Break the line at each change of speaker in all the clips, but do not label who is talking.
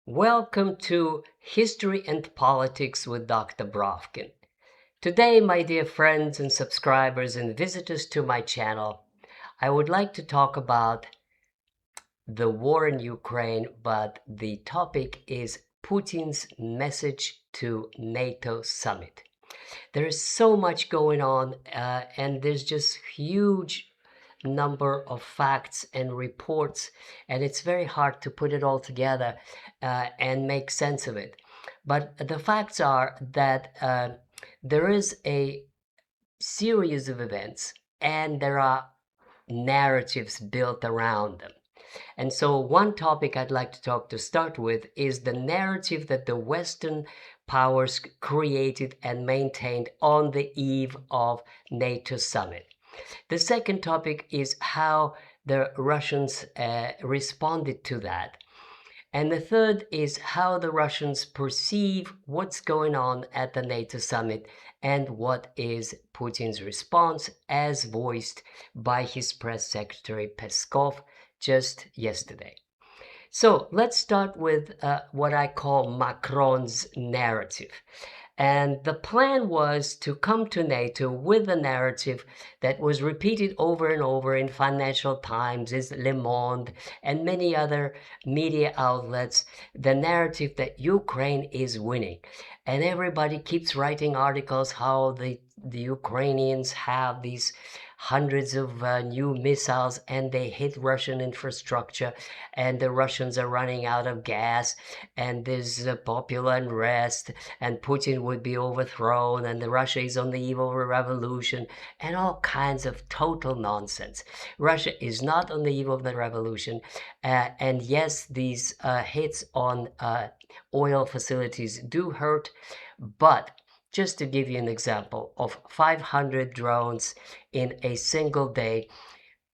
Welcome to History and Politics with Dr. Brovkin. Today, my dear friends and subscribers and visitors to my channel, I would like to talk about the war in Ukraine, but the topic is Putin's message to NATO summit. There is so much going on, and there's just huge number of facts and reports, and it's very hard to put it all together and make sense of it. But the facts are that there is a series of events, and there are narratives built around them. And so one topic I'd like to talk to start with is the narrative that the Western powers created and maintained on the eve of NATO summit. The second topic is how the Russians responded to that. And the third is how the Russians perceive what's going on at the NATO summit and what is Putin's response as voiced by his press secretary Peskov just yesterday. So let's start with what I call Macron's narrative. And the plan was to come to NATO with a narrative that was repeated over and over in Financial Times, Le Monde, and many other media outlets, the narrative that Ukraine is winning. And everybody keeps writing articles how the Ukrainians have these hundreds of new missiles and they hit Russian infrastructure and the Russians are running out of gas and there's popular unrest and Putin would be overthrown and Russia is on the eve of a revolution and all kinds of total nonsense. Russia is not on the eve of the revolution, and yes, these hits on oil facilities do hurt, but just to give you an example, of 500 drones in a single day,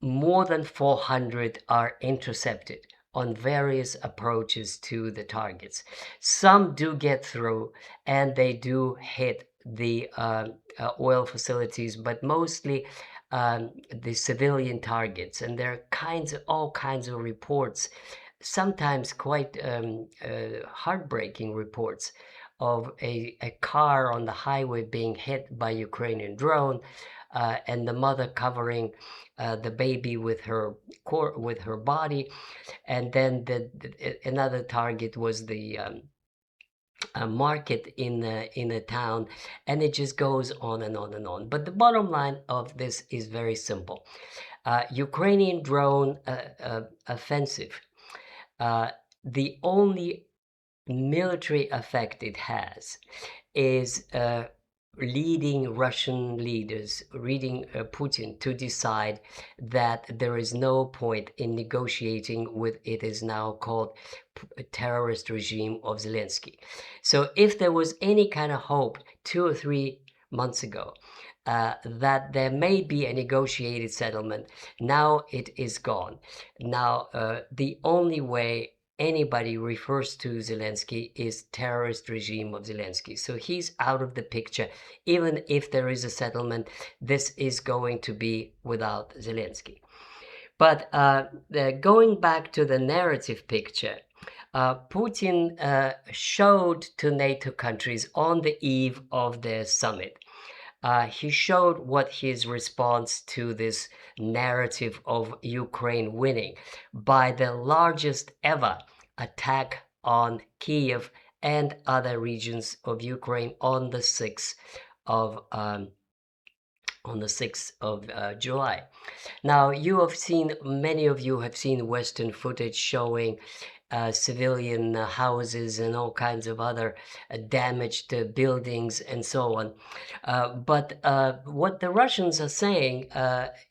more than 400 are intercepted on various approaches to the targets. Some do get through and they do hit the oil facilities, but mostly the civilian targets. And there are all kinds of reports, sometimes quite heartbreaking reports of a car on the highway being hit by Ukrainian drone, and the mother covering the baby with her body, and then another target was the market in a town, and it just goes on and on and on. But the bottom line of this is very simple. Ukrainian drone offensive. The only military effect it has is leading Russian leaders, leading Putin to decide that there is no point in negotiating with it is now called terrorist regime of Zelensky. So if there was any kind of hope 2 or 3 months ago that there may be a negotiated settlement, now it is gone. Now the only way anybody refers to Zelensky is terrorist regime of Zelensky. So he's out of the picture. Even if there is a settlement, this is going to be without Zelensky. But going back to the narrative picture, Putin showed to NATO countries on the eve of the summit. He showed what his response to this narrative of Ukraine winning by the largest ever attack on Kiev and other regions of Ukraine on the 6th of July. Now, many of you have seen Western footage showing civilian houses and all kinds of other damaged buildings and so on. But what the Russians are saying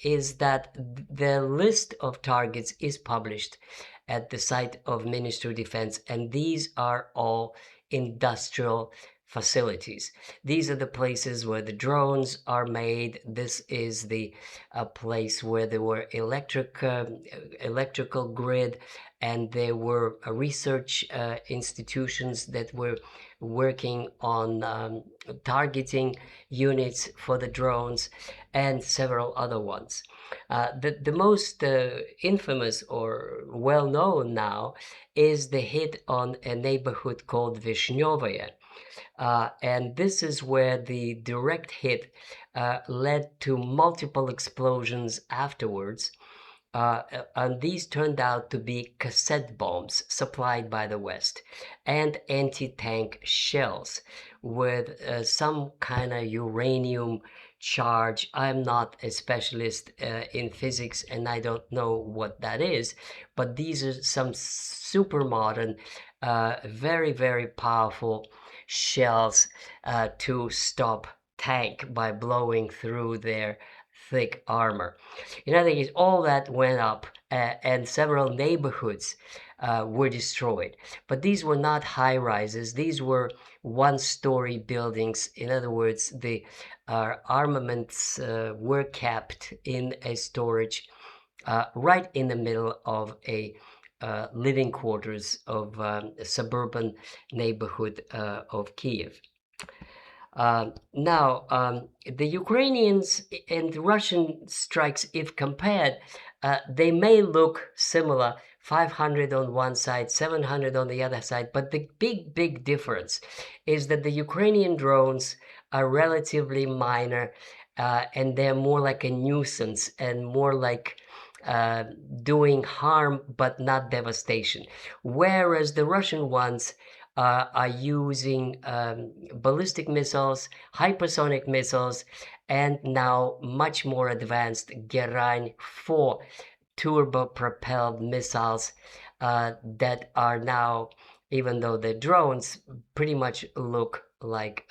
is that the list of targets is published at the site of Ministry of Defense, and these are all industrial facilities. These are the places where the drones are made. This is the place where there were electrical grid and there were research institutions that were working on targeting units for the drones, and several other ones. The most infamous or well known now is the hit on a neighborhood called Vishnyovoye. And this is where the direct hit led to multiple explosions afterwards. And these turned out to be cassette bombs supplied by the West and anti-tank shells with some kind of uranium charge. I'm not a specialist in physics and I don't know what that is, but these are some super modern, very, very powerful shells to stop tank by blowing through their thick armor. In other words, all that went up, and several neighborhoods were destroyed. But these were not high rises, these were one-story buildings. In other words, the armaments were kept in a storage right in the middle of a living quarters of a suburban neighborhood of Kiev. Now, the Ukrainians and Russian strikes, if compared, they may look similar, 500 on one side, 700 on the other side, but the big difference is that the Ukrainian drones are relatively minor, and they're more like a nuisance and more like doing harm but not devastation, whereas the Russian ones are using ballistic missiles, hypersonic missiles, and now much more advanced Gerain 4 turbo-propelled missiles that are now, even though the drones pretty much look like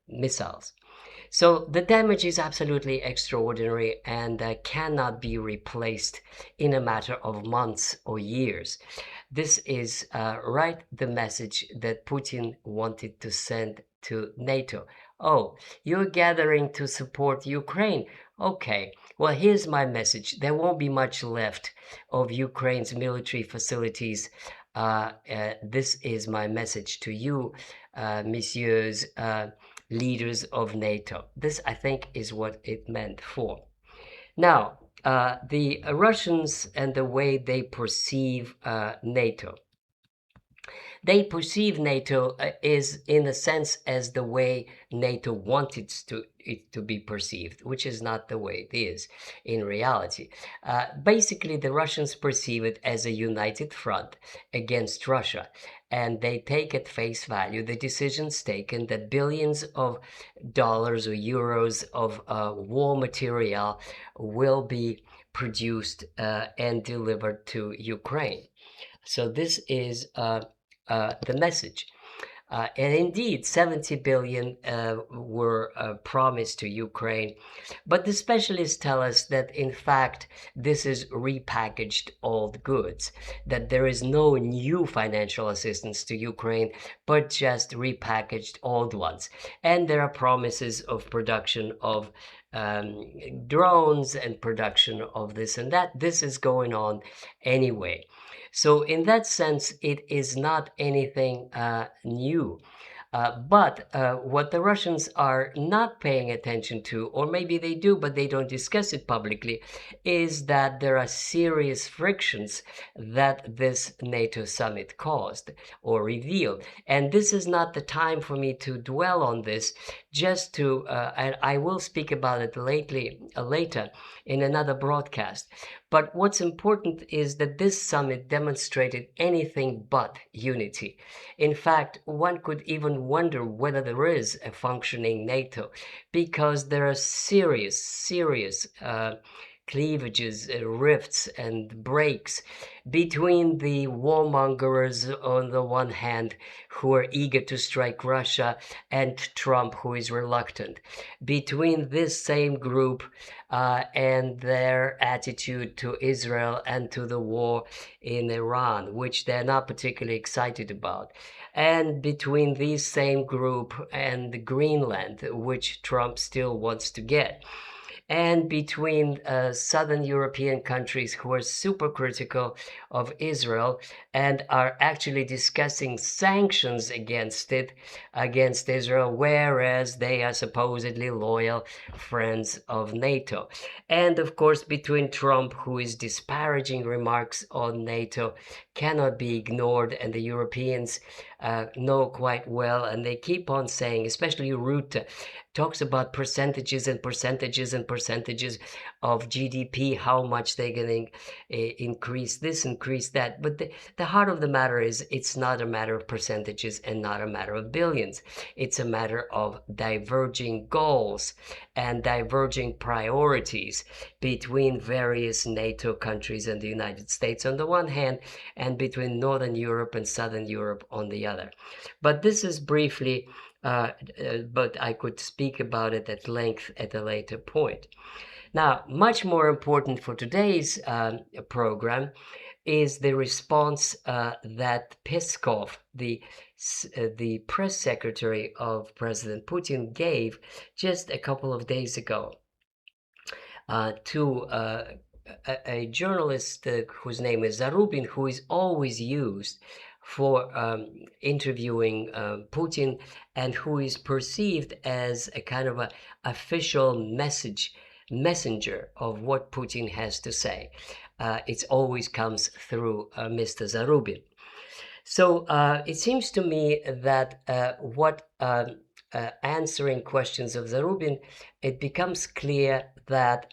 missiles. So the damage is absolutely extraordinary and cannot be replaced in a matter of months or years. This is right the message that Putin wanted to send to NATO. Oh, you're gathering to support Ukraine. Okay, well, here's my message. There won't be much left of Ukraine's military facilities. This is my message to you, messieurs, leaders of NATO. This, I think, is what it meant for. Now, the Russians and the way they perceive NATO. They perceive NATO is, in a sense, as the way NATO wanted it to be perceived, which is not the way it is in reality. Basically, the Russians perceive it as a united front against Russia, and they take at face value the decisions taken that billions of dollars or euros of war material will be produced and delivered to Ukraine. So this is the message. And indeed, 70 billion were promised to Ukraine. But the specialists tell us that, in fact, this is repackaged old goods, that there is no new financial assistance to Ukraine, but just repackaged old ones. And there are promises of production of drones and production of this and that. This is going on anyway. So in that sense, it is not anything new. But what the Russians are not paying attention to, or maybe they do, but they don't discuss it publicly, is that there are serious frictions that this NATO summit caused or revealed. And this is not the time for me to dwell on this, just to, and I will speak about it later in another broadcast. But what's important is that this summit demonstrated anything but unity. In fact, one could even wonder whether there is a functioning NATO, because there are serious cleavages, rifts, and breaks between the warmongers on the one hand, who are eager to strike Russia, and Trump, who is reluctant. Between this same group and their attitude to Israel and to the war in Iran, which they're not particularly excited about. And between this same group and Greenland, which Trump still wants to get. and between southern European countries who are super critical of Israel and are actually discussing sanctions against Israel, whereas they are supposedly loyal friends of NATO. And of course, between Trump, who is disparaging remarks on NATO, cannot be ignored, and the Europeans know quite well, and they keep on saying, especially Rutte, talks about percentages and percentages and percentages of GDP, how much they're going to increase this, increase that. But the heart of the matter is it's not a matter of percentages and not a matter of billions. It's a matter of diverging goals and diverging priorities between various NATO countries and the United States on the one hand, and between Northern Europe and Southern Europe on the other. But this is briefly but I could speak about it at length at a later point. Now, much more important for today's program is the response that Peskov, the press secretary of President Putin, gave just a couple of days ago to a journalist whose name is Zarubin, who is always used for interviewing Putin, and who is perceived as a kind of a official messenger of what Putin has to say. It always comes through Mr. Zarubin. So it seems to me that answering questions of Zarubin, it becomes clear that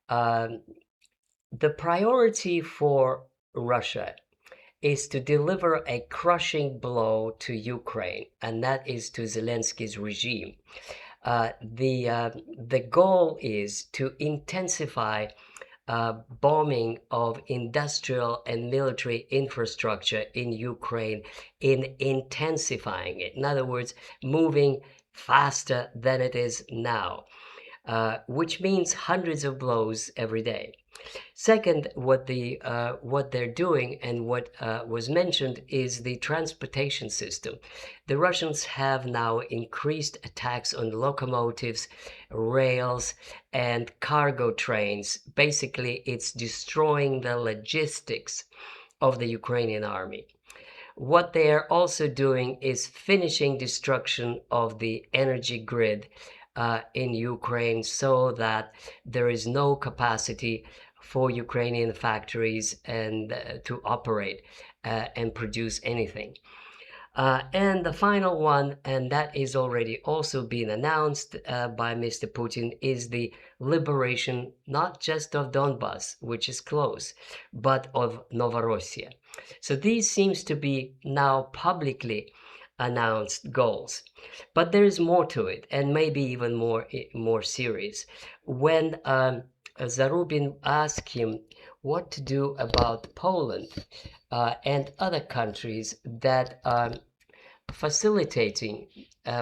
the priority for Russia is to deliver a crushing blow to Ukraine, and that is to Zelensky's regime. The goal is to intensify bombing of industrial and military infrastructure in Ukraine, in intensifying it. In other words, moving faster than it is now, which means hundreds of blows every day. Second, what they're doing and what was mentioned is the transportation system. The Russians have now increased attacks on locomotives, rails, and cargo trains. Basically, it's destroying the logistics of the Ukrainian army. What they are also doing is finishing destruction of the energy grid in Ukraine, so that there is no capacity for Ukrainian factories and to operate and produce anything. And the final one, and that is already also been announced by Mr. Putin, is the liberation not just of Donbas, which is close, but of Novorossiya. So these seems to be now publicly announced goals. But there is more to it, and maybe even more serious. When Zarubin asked him what to do about Poland and other countries that are facilitating,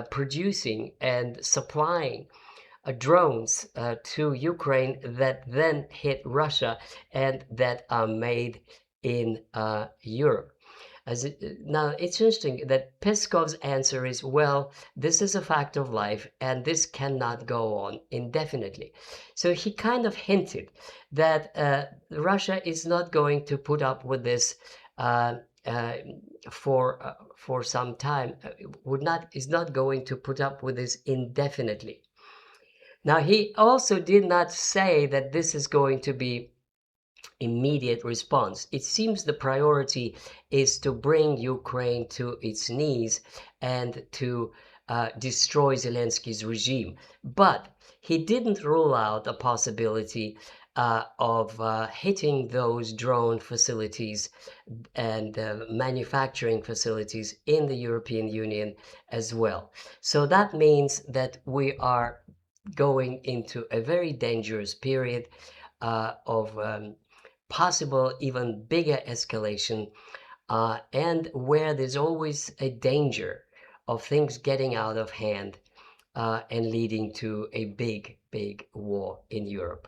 producing, and supplying drones to Ukraine that then hit Russia and that are made in Europe. Now, it's interesting that Peskov's answer is, well, this is a fact of life and this cannot go on indefinitely. So he kind of hinted that Russia is not going to put up with this for some time, is not going to put up with this indefinitely. Now, he also did not say that this is going to be immediate response. It seems the priority is to bring Ukraine to its knees and to destroy Zelensky's regime. But he didn't rule out a possibility of hitting those drone facilities and manufacturing facilities in the European Union as well. So that means that we are going into a very dangerous period of possible even bigger escalation, and where there's always a danger of things getting out of hand and leading to a big war in Europe.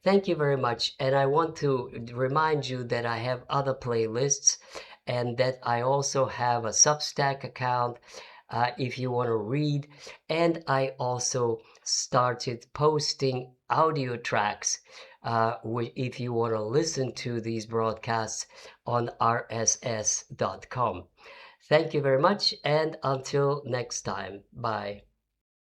Thank you very much, and I want to remind you that I have other playlists and that I also have a Substack account if you want to read, and I also started posting audio tracks if you want to listen to these broadcasts on rss.com. Thank you very much, and until next time, bye.